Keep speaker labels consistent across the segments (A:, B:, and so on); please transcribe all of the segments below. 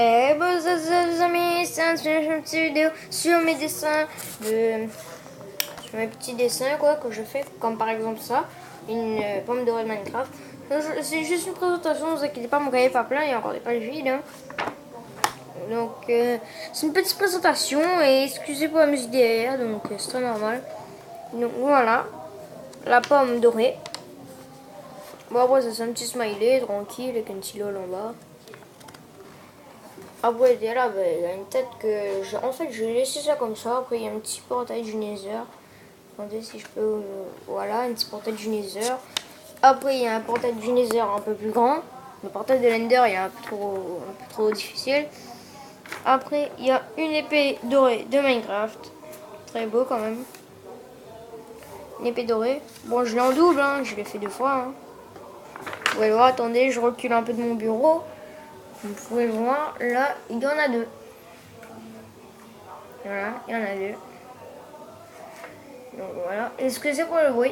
A: Eh ben, les amis, c'est une petite vidéo sur mes dessins sur mes petits dessins quoi que je fais, comme par exemple ça, une pomme dorée de Minecraft. C'est juste une présentation, ne vous inquiétez pas, mon cahier est pas plein, il y a encore des pages vides. Hein. Donc c'est une petite présentation et excusez pour la musique derrière, donc c'est très normal. Donc voilà, la pomme dorée. Bon après c'est un petit smiley tranquille avec un petit lol en bas. Après là, il y a une tête que en fait je vais laisser ça comme ça. Après il y a un petit portail du Nether. Attendez si je peux, voilà, un petit portail du Nether. Après il y a un portail du Nether un peu plus grand. Le portail de l'Ender il est un peu trop difficile. Après il y a une épée dorée de Minecraft. Très beau quand même. Une épée dorée. Bon je l'ai en double, hein. Je l'ai fait 2 fois. Hein. Vous pouvez le voir, attendez, je recule un peu de mon bureau. Vous pouvez le voir, là, il y en a 2. Voilà, il y en a 2. Donc voilà, excusez pour le bruit.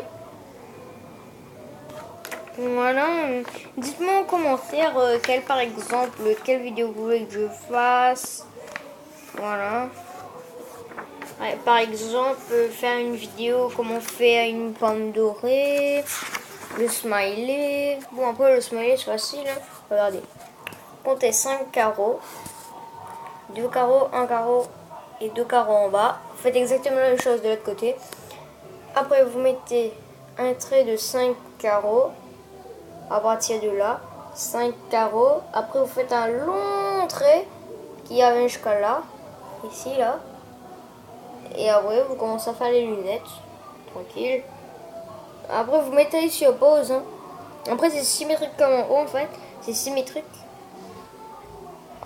A: Voilà, dites-moi en commentaire par exemple, quelle vidéo vous voulez que je fasse. Voilà. Ouais, par exemple, faire une vidéo comment on fait une pomme dorée, le smiley. Bon, après le smiley c'est facile, hein. Regardez. Comptez 5 carreaux. 2 carreaux, 1 carreau et 2 carreaux en bas. Vous faites exactement la même chose de l'autre côté. Après, vous mettez un trait de 5 carreaux à partir de là. 5 carreaux. Après, vous faites un long trait qui va jusqu'à là. Ici, là. Et après, vous commencez à faire les lunettes. Tranquille. Après, vous mettez ici au pause. Hein. Après, c'est symétrique comme en haut, en fait. C'est symétrique.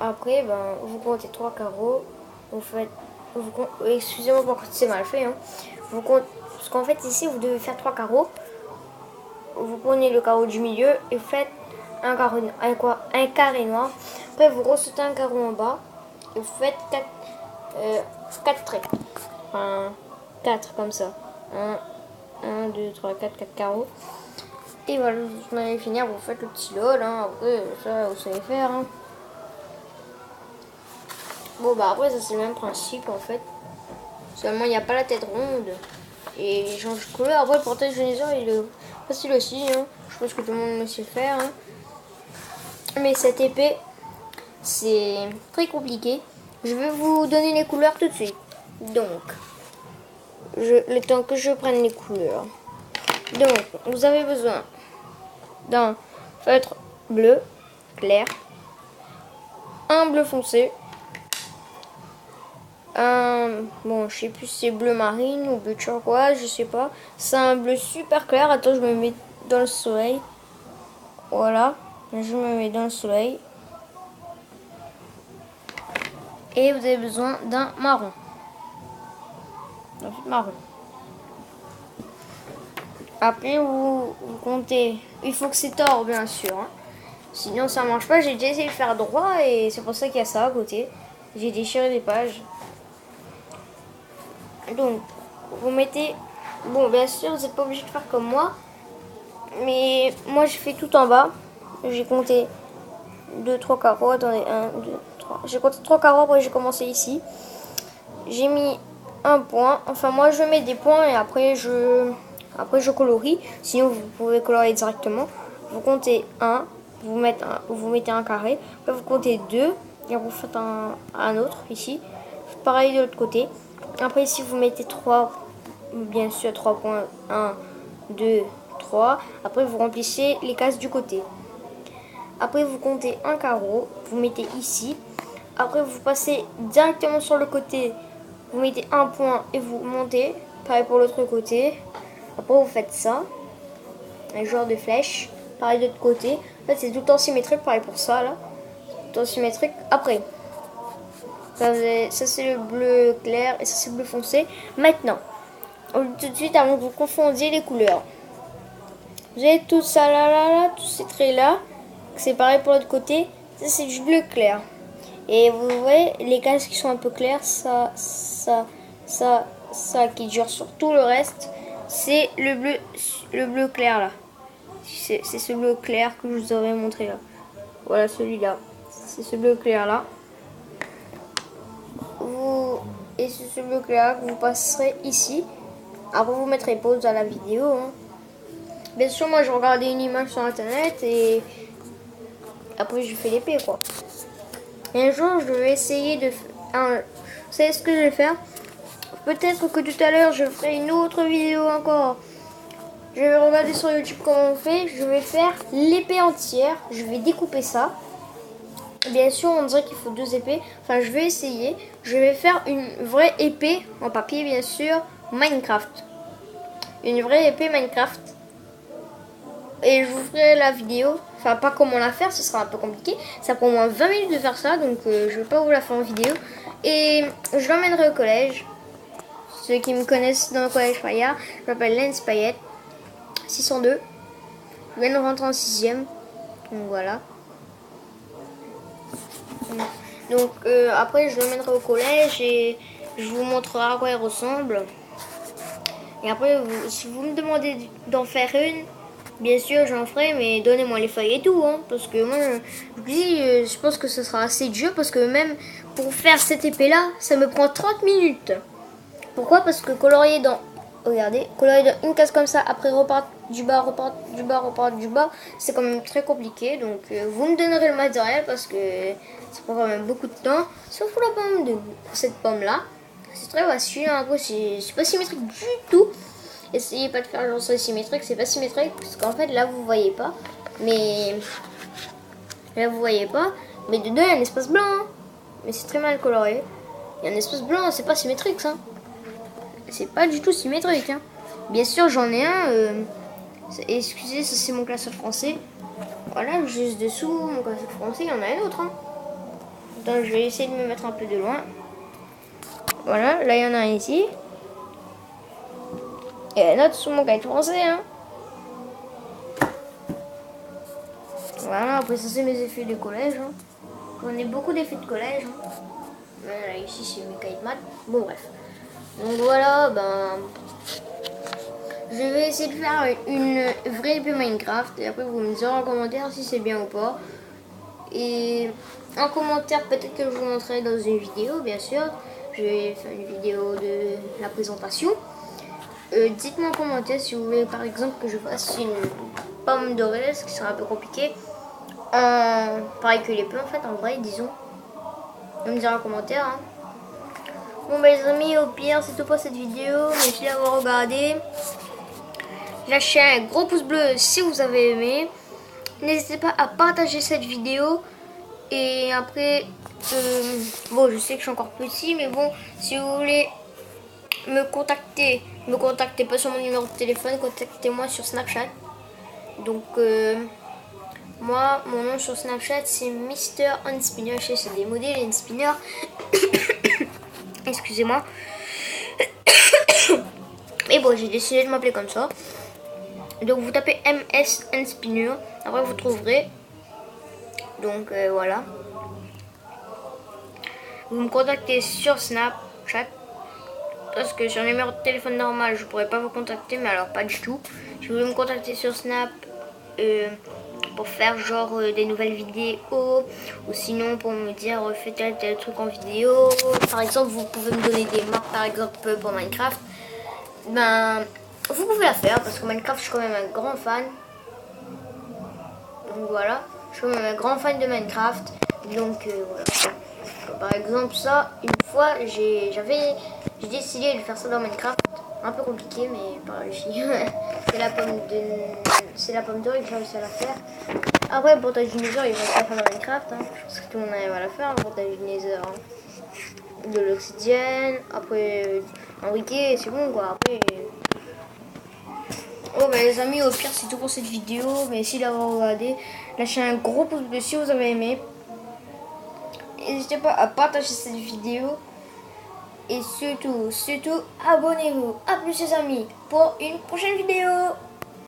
A: Après, ben, vous comptez 3 carreaux. Vous faites... Excusez-moi pour c'est mal fait. Hein. Vous comptez... Parce qu'en fait, ici, vous devez faire 3 carreaux. Vous prenez le carreau du milieu et vous faites un carré noir. Après, vous ressautez un carreau en bas. Et vous faites 4 traits. Enfin, 4 comme ça. 1, 2, 3, 4 carreaux. Et voilà, vous allez finir, vous faites le petit lol. Hein. Après, ça, vous savez faire. Hein. Bon bah après ça c'est le même principe en fait. Seulement il n'y a pas la tête ronde. Et il change de couleur. Après le portail de Nether il est facile aussi. Hein. Je pense que tout le monde sait le faire. Hein. Mais cette épée c'est très compliqué. Je vais vous donner les couleurs tout de suite. Donc le temps que je prenne les couleurs. Donc vous avez besoin d'un feutre bleu clair. Un bleu foncé. Bon, je sais plus si c'est bleu marine ou bleu turquoise, je sais pas. C'est un bleu super clair. Attends, je me mets dans le soleil. Voilà, je me mets dans le soleil. Et vous avez besoin d'un marron. Un marron. Après, vous comptez. Il faut que c'est tort, bien sûr. Hein. Sinon, ça marche pas. J'ai déjà essayé de faire droit et c'est pour ça qu'il y a ça à côté. J'ai déchiré des pages. Donc, vous mettez... Bon, bien sûr, vous n'êtes pas obligé de faire comme moi. Mais moi, j'ai fait tout en bas. J'ai compté 2, 3 carreaux. Attendez, 1, 2, 3. J'ai compté 3 carreaux, après j'ai commencé ici. J'ai mis un point. Enfin, moi, je mets des points et après, je colorie. Sinon, vous pouvez colorier directement. Vous comptez 1. Vous mettez un carré. Après, vous comptez 2. Et vous faites un autre ici. Pareil de l'autre côté. Après, ici, vous mettez 3. Bien sûr, 3 points. 1, 2, 3. Après, vous remplissez les cases du côté. Après, vous comptez un carreau. Vous mettez ici. Après, vous passez directement sur le côté. Vous mettez un point et vous montez. Pareil pour l'autre côté. Après, vous faites ça. Un genre de flèche. Pareil de l'autre côté. En fait, c'est tout le temps symétrique. Pareil pour ça, là. Tout le temps symétrique. Après, ça c'est le bleu clair et ça c'est le bleu foncé. Maintenant, tout de suite, avant que vous confondiez les couleurs. Vous avez tout ça là, tous ces traits là. C'est pareil pour l'autre côté. Ça c'est du bleu clair. Et vous voyez les cases qui sont un peu claires, ça qui dure sur tout le reste. C'est le bleu clair là. C'est ce bleu clair que je vous aurais montré là. Voilà celui-là. C'est ce bleu clair là. et c'est ce bloc-là que vous passerez ici. Après, vous mettrez pause à la vidéo. Hein. Bien sûr, moi, je regardais une image sur internet et après, je fais l'épée, quoi. Et un jour, je vais essayer de... Vous savez ce que je vais faire? Peut-être que tout à l'heure, je ferai une autre vidéo encore. Je vais regarder sur YouTube comment on fait. Je vais faire l'épée entière. Je vais découper ça. Bien sûr, on dirait qu'il faut 2 épées. Enfin, je vais essayer. Je vais faire une vraie épée, en papier, bien sûr, Minecraft. Une vraie épée Minecraft. Et je vous ferai la vidéo. Enfin, pas comment la faire, ce sera un peu compliqué. Ça prend au moins 20 minutes de faire ça, donc je vais pas vous la faire en vidéo. Et je l'emmènerai au collège. Ceux qui me connaissent dans le collège Fayard, je m'appelle Lens Payette, 602. Je viens de rentrer en 6ème. Donc voilà. Donc après, je l'emmènerai au collège et je vous montrerai à quoi elle ressemble. Et après, si vous me demandez d'en faire une, bien sûr, j'en ferai, mais donnez-moi les feuilles et tout, hein, parce que moi, je vous dis, je pense que ce sera assez dur, parce que même pour faire cette épée-là, ça me prend 30 minutes. Pourquoi? Parce que colorier dans, regardez, colorier dans une case comme ça, après repart du bas, repart du bas, repart du bas, c'est quand même très compliqué. Donc, vous me donnerez le matériel, parce que ça prend quand même beaucoup de temps. Sauf pour la pomme de cette pomme-là, c'est très facile. Hein. Après, c'est pas symétrique du tout. Essayez pas de faire genre ça symétrique, c'est pas symétrique parce qu'en fait là vous voyez pas, mais là vous voyez pas, mais dedans il y a un espace blanc, hein. Mais c'est très mal coloré. Il y a un espace blanc, c'est pas symétrique ça. C'est pas du tout symétrique. Hein. Bien sûr j'en ai un. Excusez, ça c'est mon classeur français. Voilà, juste dessous mon classeur français, il y en a un autre. Hein. Attends, je vais essayer de me mettre un peu de loin. Voilà, là il y en a un ici. Et la note sur mon cahier français, hein. Voilà, après ça c'est mes effets de collège. Hein. J'en ai beaucoup d'effets de collège. Hein. Là, ici c'est mes cahiers de maths. Bon bref. Donc voilà, ben... Je vais essayer de faire une vraie épée Minecraft. Et après vous me direz en commentaire si c'est bien ou pas. Et en commentaire peut-être que je vous montrerai dans une vidéo, bien sûr. Je vais faire une vidéo de la présentation. Dites-moi en commentaire si vous voulez par exemple que je fasse une pomme dorée, ce qui sera un peu compliqué. Pareil que les pommes en fait, en vrai, disons. Vous me direz en commentaire. Hein. Bon bah les amis, au pire c'est tout pour cette vidéo. Merci d'avoir regardé. Lâchez un gros pouce bleu si vous avez aimé. N'hésitez pas à partager cette vidéo. Et après, bon je sais que je suis encore petit, mais bon, si vous voulez me contactez pas sur mon numéro de téléphone, contactez-moi sur Snapchat. Donc moi mon nom sur Snapchat c'est Mister Handspinner. Je sais c'est des modèles Handspinner. Excusez-moi. Et bon j'ai décidé de m'appeler comme ça. Donc vous tapez MS Handspinner. Après vous trouverez. Donc voilà. Vous me contactez sur Snapchat. Parce que sur un numéro de téléphone normal, je pourrais pas vous contacter, mais alors pas du tout. Si vous voulez me contacter sur Snap pour faire genre des nouvelles vidéos, ou sinon pour me dire fais tel truc en vidéo. Par exemple, vous pouvez me donner des marques, par exemple pour Minecraft. Ben, vous pouvez la faire parce que Minecraft, je suis quand même un grand fan. Donc voilà, je suis quand même un grand fan de Minecraft. Donc voilà. Par exemple, ça, une fois, j'ai décidé de faire ça dans Minecraft. Un peu compliqué, mais pas réussi. C'est la pomme d'or que j'ai réussi à la faire. Après, le portage du Nether, il va se faire dans Minecraft. Hein. Je pense que tout le monde arrive à la faire, le portage du Nether. Hein. De l'obsidienne. Après, un briquet, c'est bon quoi. Après. Oh, bah les amis, au pire, c'est tout pour cette vidéo. Merci d'avoir regardé. Lâchez un gros pouce bleu si vous avez aimé. N'hésitez pas à partager cette vidéo. Et surtout, abonnez-vous. A plus les amis pour une prochaine vidéo.